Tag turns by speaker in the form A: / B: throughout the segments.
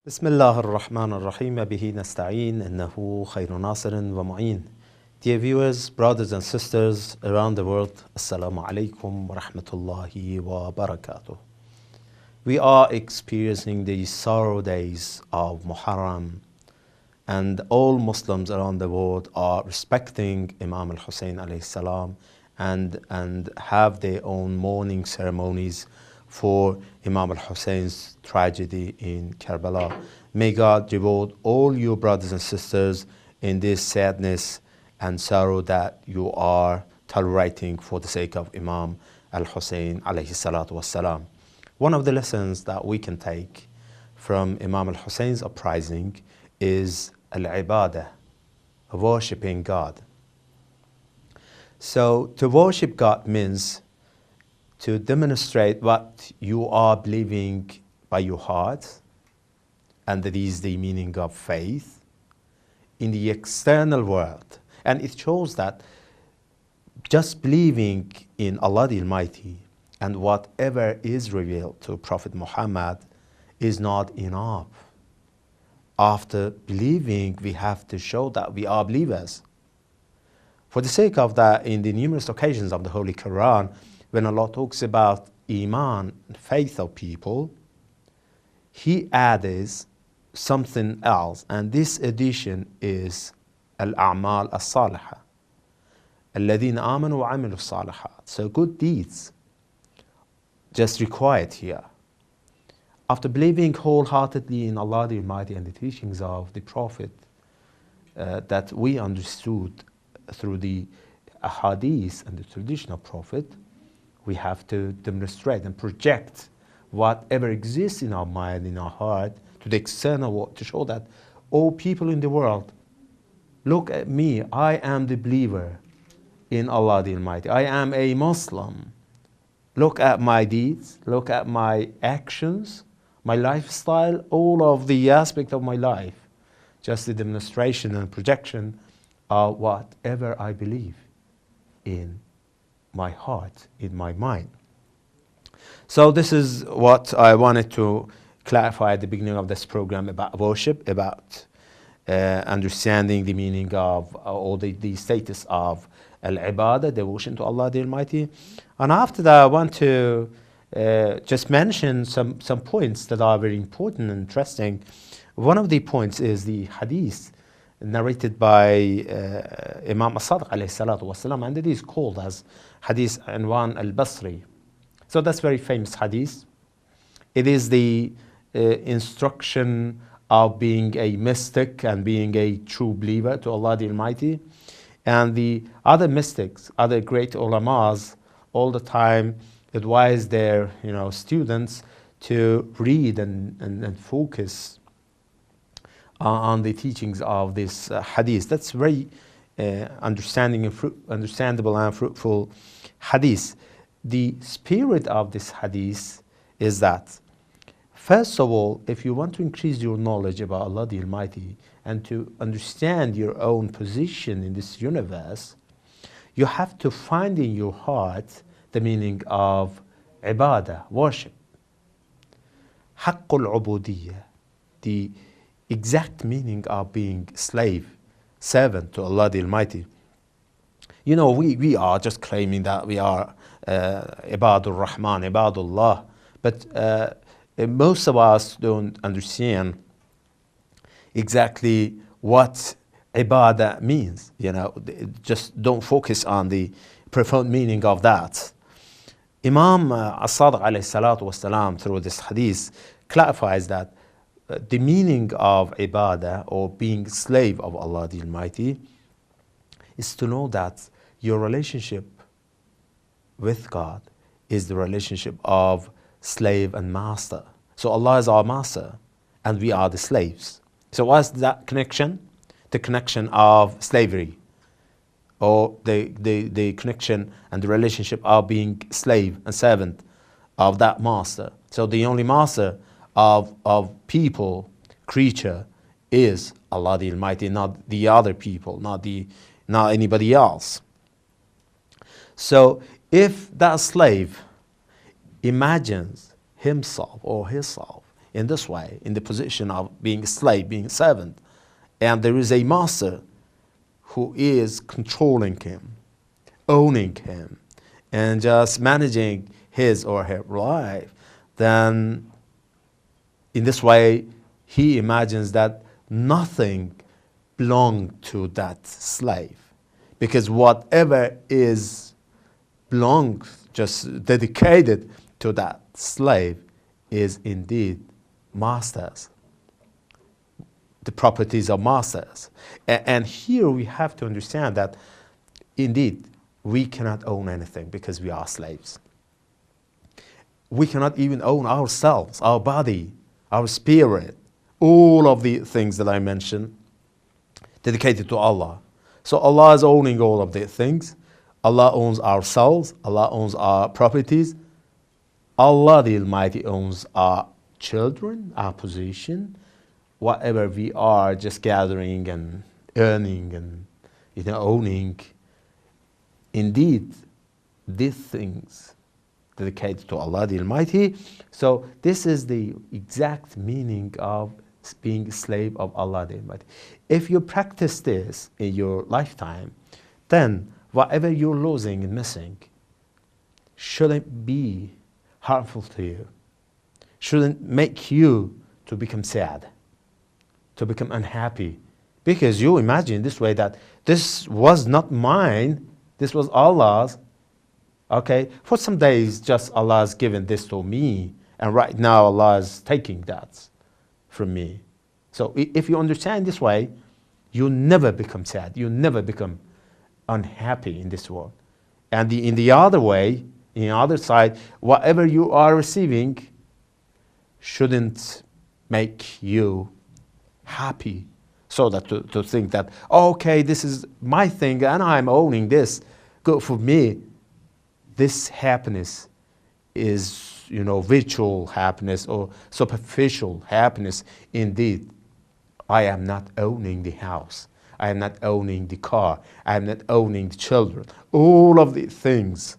A: بسم الله الرحمن الرحيم به نستعين إنه خير ناصر ومعين. Dear viewers, brothers and sisters around the world, Assalamu alaikum wa rahmatullahi wa barakatuh. We are experiencing the sorrow days of Muharram, and all Muslims around the world are respecting Imam al-Hussein alayhi salam and have their own mourning ceremonies for Imam al-Hussein's tragedy in Karbala. May God reward all you brothers and sisters in this sadness and sorrow that you are tolerating for the sake of Imam al-Hussein alayhi salatu wassalam. One of the lessons that we can take from Imam al-Hussein's uprising is al-ibadah, worshipping God. So to worship God means to demonstrate what you are believing by your heart, and that is the meaning of faith, in the external world. And it shows that just believing in Allah the Almighty and whatever is revealed to Prophet Muhammad is not enough. After believing, we have to show that we are believers. For the sake of that, in the numerous occasions of the Holy Quran, when Allah talks about Iman, faith of people, He adds something else, and this addition is Al-A'mal As-Salihah. الَّذِينَ آمَنُوا وَعَمِلُوا الصَّالِحَاتِ. So good deeds just required here. After believing wholeheartedly in Allah the Almighty and the teachings of the Prophet that we understood through the ahadith and the traditional Prophet, we have to demonstrate and project whatever exists in our mind, in our heart, to the external world, to show that all people in the world, look at me, I am the believer in Allah the Almighty. I am a Muslim. Look at my deeds, look at my actions, my lifestyle, all of the aspects of my life. Just the demonstration and projection of whatever I believe in my heart, in my mind. So this is what I wanted to clarify at the beginning of this program about worship, about understanding the meaning of or the status of al-ibadah, devotion to Allah the Almighty. And after that, I want to just mention some points that are very important and interesting. One of the points is the hadith narrated by Imam as-Sadiq alayhi salatu wasalam, and it is called as Hadith Anwan al-Basri. So that's very famous hadith. It is the instruction of being a mystic and being a true believer to Allah the Almighty. And the other mystics, other great ulamas, all the time advise their students to read and focus on the teachings of this hadith. That's very understandable and fruitful hadith. The spirit of this hadith is that, first of all, if you want to increase your knowledge about Allah the Almighty and to understand your own position in this universe, you have to find in your heart the meaning of ibadah, worship. Haqqul ubudiyya, the exact meaning of being slave, servant to Allah the Almighty. We are just claiming that we are Ibadur Rahman, Ibadullah, but most of us don't understand exactly what ibadah means. Just don't focus on the profound meaning of that. Imam as-Sadiq alayhi salatu wasalam, through this hadith, clarifies that the meaning of ibadah, or being slave of Allah the Almighty, is to know that your relationship with God is the relationship of slave and master. So Allah is our master and we are the slaves. So what's that connection? The connection of slavery, or the connection and the relationship of being slave and servant of that master. So the only master of people, creature, is Allah the Almighty, not the other people, not anybody else. So if that slave imagines himself or herself in this way, in the position of being a slave, being a servant. And there is a master who is controlling him, owning him, and just managing his or her life, then in this way, he imagines that nothing belongs to that slave. Because whatever is belongs, just dedicated to that slave, is indeed masters. The properties of masters. And here we have to understand that indeed we cannot own anything because we are slaves. We cannot even own ourselves, our body, our spirit, all of the things that I mentioned, dedicated to Allah. So Allah is owning all of the things. Allah owns ourselves. Allah owns our properties. Allah the Almighty owns our children, our position, whatever we are just gathering and earning and owning. Indeed, these things dedicated to Allah the Almighty. So this is the exact meaning of being a slave of Allah the Almighty. If you practice this in your lifetime, then whatever you're losing and missing shouldn't be harmful to you, shouldn't make you to become sad, to become unhappy, because you imagine this way that this was not mine, this was Allah's. Okay, for some days just Allah has given this to me, and right now Allah is taking that from me. So if you understand this way, you never become sad, you never become unhappy in this world. And in the other way, in the other side, whatever you are receiving shouldn't make you happy. So that to think that, okay, this is my thing and I'm owning this, good for me. This happiness is, virtual happiness or superficial happiness. Indeed, I am not owning the house. I am not owning the car. I am not owning the children. All of these things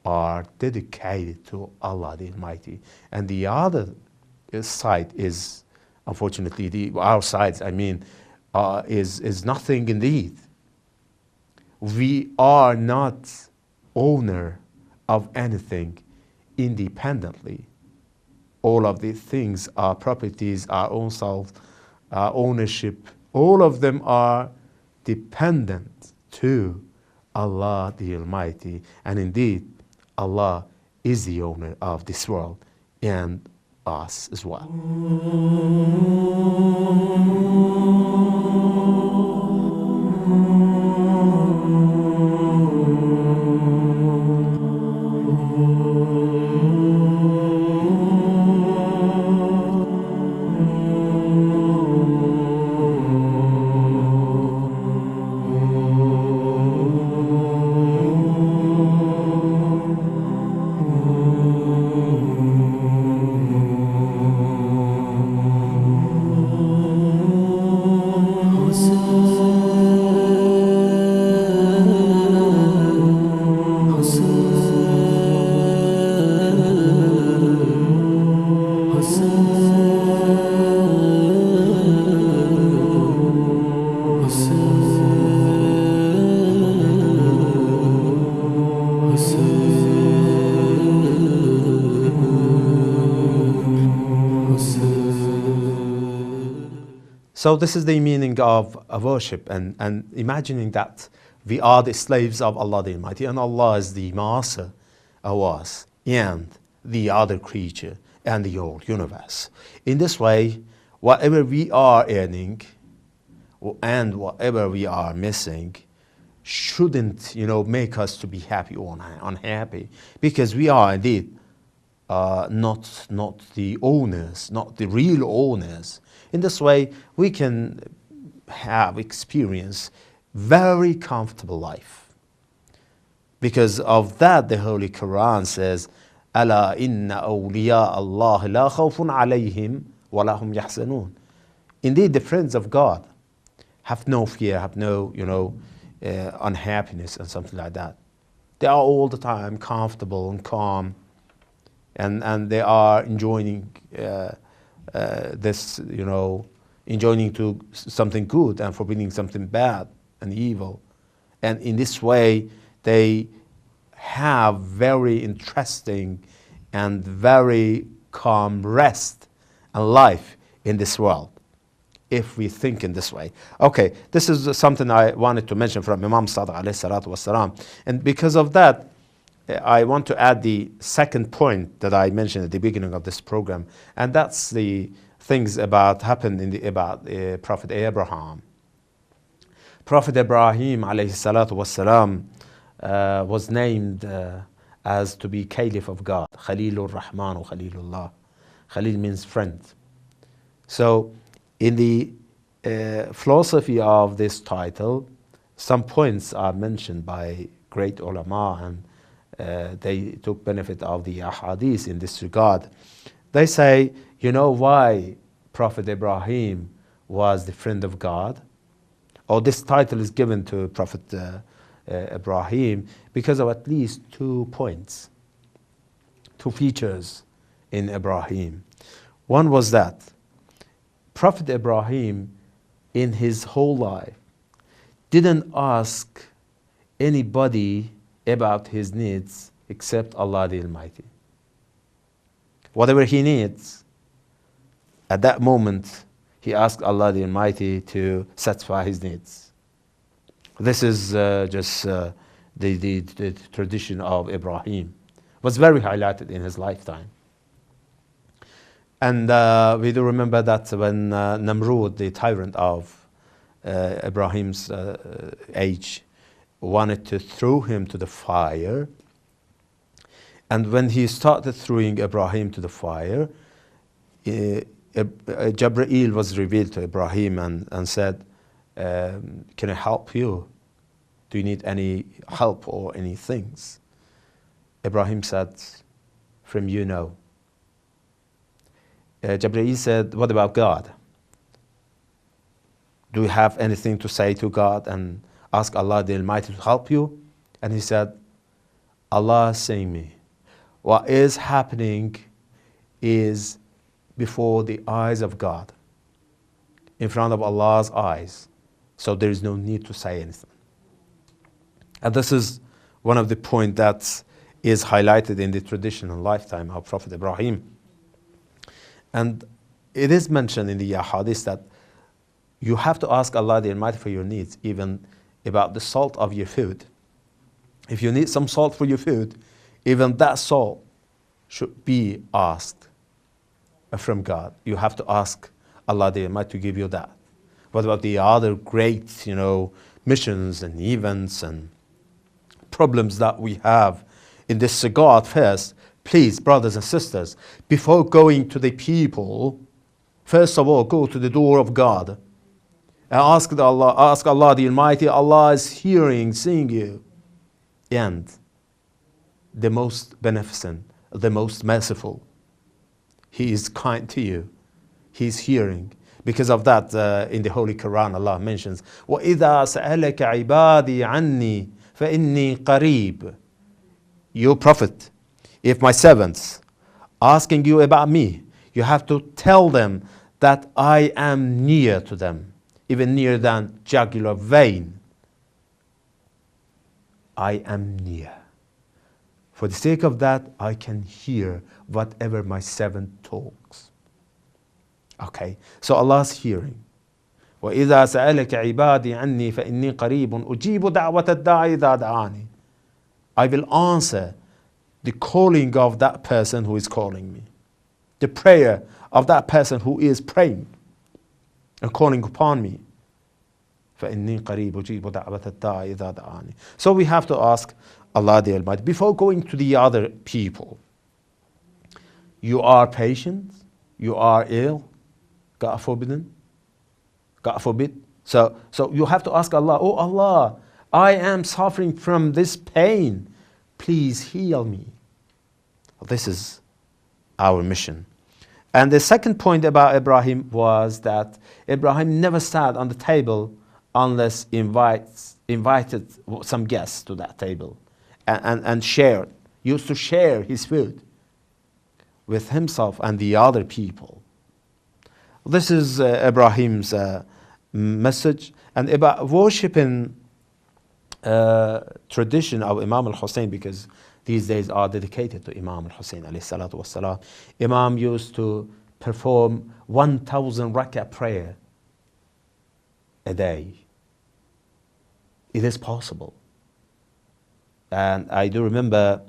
A: are dedicated to Allah the Almighty. And the other side is, unfortunately, our sides, is nothing indeed. We are not owner of anything independently. All of these things, our properties, our own self, our ownership, all of them are dependent to Allah the Almighty. And indeed, Allah is the owner of this world and us as well. So this is the meaning of worship and imagining that we are the slaves of Allah the Almighty and Allah is the master of us and the other creature and the whole universe. In this way, whatever we are earning and whatever we are missing shouldn't, make us to be happy or unhappy, because we are indeed not the owners, not the real owners. In this way, we can experience very comfortable life. Because of that, the Holy Quran says, "Ala inna awliya Allah la khawfun alayhim wa lahum yahzanun." Indeed, the friends of God have no fear, have no, unhappiness and something like that. They are all the time comfortable and calm, and they are enjoying this, enjoining to something good and forbidding something bad and evil. And in this way, they have very interesting and very calm rest and life in this world, if we think in this way. Okay, this is something I wanted to mention from Imam Sadiq alayhi salatu wasalam. And because of that, I want to add the second point that I mentioned at the beginning of this program, and that's the things happened about Prophet Abraham. Prophet Ibrahim alayhi salatu wasalam was named as to be Caliph of God, Khalilur Rahman or Khalilullah. Khalil means friend. So in the philosophy of this title, some points are mentioned by great ulama, and they took benefit of the ahadith in this regard. They say, why Prophet Ibrahim was the friend of God? Or this title is given to Prophet Ibrahim because of at least 2 points, 2 features in Ibrahim. One was that Prophet Ibrahim in his whole life didn't ask anybody about his needs except Allah the Almighty. Whatever he needs, at that moment, he asked Allah the Almighty to satisfy his needs. This is just the tradition of Ibrahim. It was very highlighted in his lifetime. And we do remember that when Namrud, the tyrant of Ibrahim's age, wanted to throw him to the fire. And when he started throwing Ibrahim to the fire, Jabreel was revealed to Ibrahim and said, can I help you? Do you need any help or any things? Ibrahim said, from you, no. Jabreel said, what about God? Do you have anything to say to God and ask Allah the Almighty to help you? And he said, Allah is saying me, what is happening is before the eyes of God, in front of Allah's eyes. So there is no need to say anything. And this is one of the points that is highlighted in the traditional lifetime of Prophet Ibrahim. And it is mentioned in the hadith that you have to ask Allah the Almighty for your needs, even about the salt of your food. If you need some salt for your food, even that salt should be asked from God. You have to ask Allah the Almighty to give you that. What about the other great, missions and events and problems that we have in this regard? First, please, brothers and sisters, before going to the people, first of all, go to the door of God and ask Allah the Almighty. Allah is hearing, seeing you, and the most beneficent, the most merciful. He is kind to you. He's hearing. Because of that, in the Holy Quran, Allah mentions, وَإِذَا سَأَلَكَ عِبَادِي عَنِّي فَإِنِّي قَرِيبٌ. You prophet, if my servants asking you about me, you have to tell them that I am near to them, even nearer than jugular vein. I am near. For the sake of that, I can hear whatever my servant talks. Okay, so Allah's hearing. وَإِذَا سَأَلَكَ عِبَادِي عَنِّي فَإِنِّي قَرِيبٌ أُجِيبُ دَعْوَةَ الدَّاعِ إِذَا دَعَانِ. I will answer the calling of that person who is calling me, the prayer of that person who is praying and calling upon me. فَإِنِّي قَرِيبٌ أُجِيبُ دَعْوَةَ الدَّاعِ إِذَا دَعَانِ. So we have to ask Allah the Almighty before going to the other people. You are patient, you are ill, God forbid. So you have to ask Allah, oh Allah, I am suffering from this pain. Please heal me. This is our mission. And the second point about Ibrahim was that Ibrahim never sat on the table unless invited some guests to that table and shared, used to share his food with himself and the other people. This is Ibrahim's message. And about worshipping tradition of Imam al-Hussein, because these days are dedicated to Imam al-Hussein alayhi salatu wassalam. Imam used to perform 1,000 rak'ah prayer a day. It is possible. And I do remember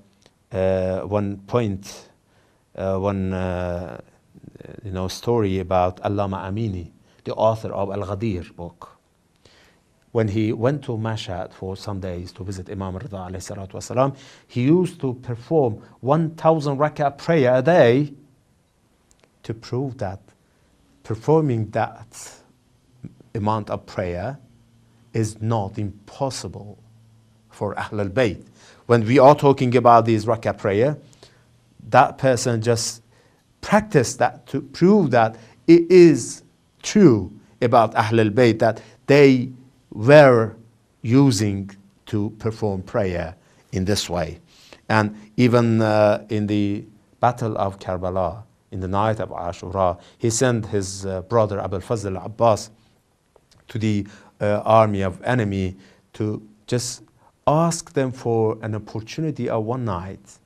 A: one point, story about Allama Amini, the author of Al-Ghadir book. When he went to Mashhad for some days to visit Imam Rida alayhi salatu wasalam, he used to perform 1,000 rak'ah prayer a day to prove that performing that amount of prayer is not impossible for Ahl al-Bayt. When we are talking about these rak'ah prayer, that person just practiced that to prove that it is true about Ahl al-Bayt, that they were using to perform prayer in this way. And even in the Battle of Karbala, in the night of Ashura, he sent his brother Abul Fazl Abbas to the army of enemy to just ask them for an opportunity of one night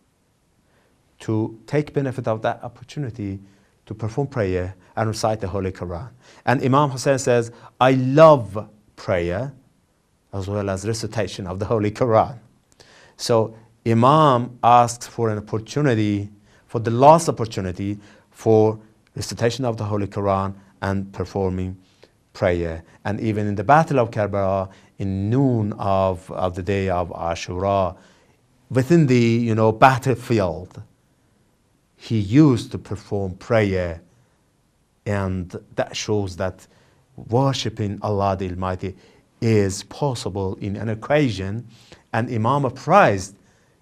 A: to take benefit of that opportunity to perform prayer and recite the Holy Quran. And Imam Hussein says, I love prayer as well as recitation of the Holy Quran. So Imam asks for an opportunity, for the last opportunity for recitation of the Holy Quran and performing prayer. And even in the Battle of Karbala, in noon of the day of Ashura, within the battlefield, he used to perform prayer. And that shows that worshipping Allah the Almighty is possible in an occasion. And Imam apprised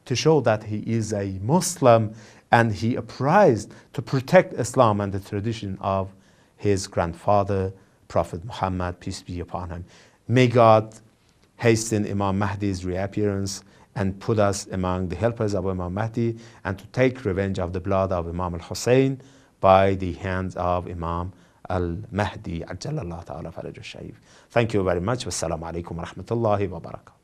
A: to show that he is a Muslim, and he apprised to protect Islam and the tradition of his grandfather, Prophet Muhammad, peace be upon him. May God hasten Imam Mahdi's reappearance and put us among the helpers of Imam Mahdi, and to take revenge of the blood of Imam al-Hussein by the hands of Imam al-Mahdi. Ajjalallahu ta'ala faraj al-Sharif. Thank you very much. Wassalamu alaikum wa rahmatullahi wa barakatuh.